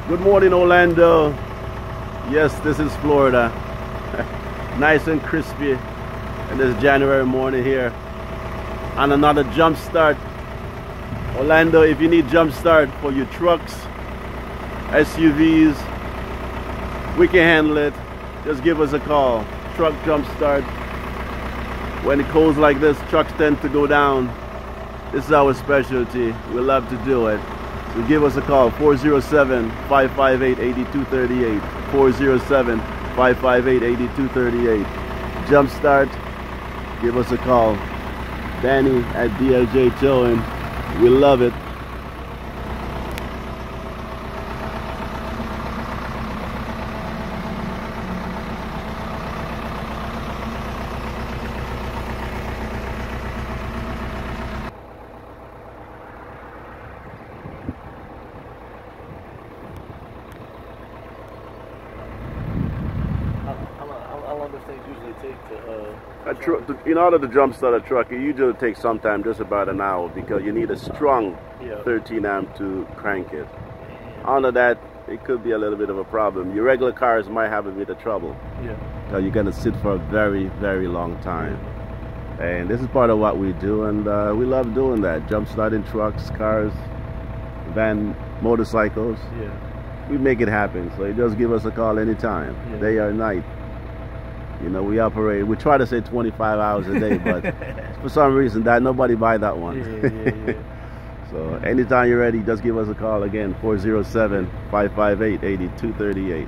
Good morning, Orlando. Yes, this is Florida. Nice and crispy in this January morning here. And another jump start. Orlando, if you need jump start for your trucks, SUVs, we can handle it. Just give us a call. Truck jump start. When it colds like this, trucks tend to go down. This is our specialty. We love to do it. So give us a call, 407-558-8238. 407-558-8238. Jumpstart, give us a call. Danny at DLJ Towing. We love it. How long does things usually take to in order to jump start a truck, it usually takes sometime just about an hour because you need a strong 13 amp to crank it. Under that, it could be a little bit of a problem. Your regular cars might have a bit of trouble. Because you're going to sit for a very, very long time. And this is part of what we do, and we love doing that. Jump starting trucks, cars, van, motorcycles. We make it happen. So you just give us a call anytime, day or night. You know, we try to say 25 hours a day, but for some reason that nobody buy that one. So anytime you're ready, just give us a call again, 407-558-8238.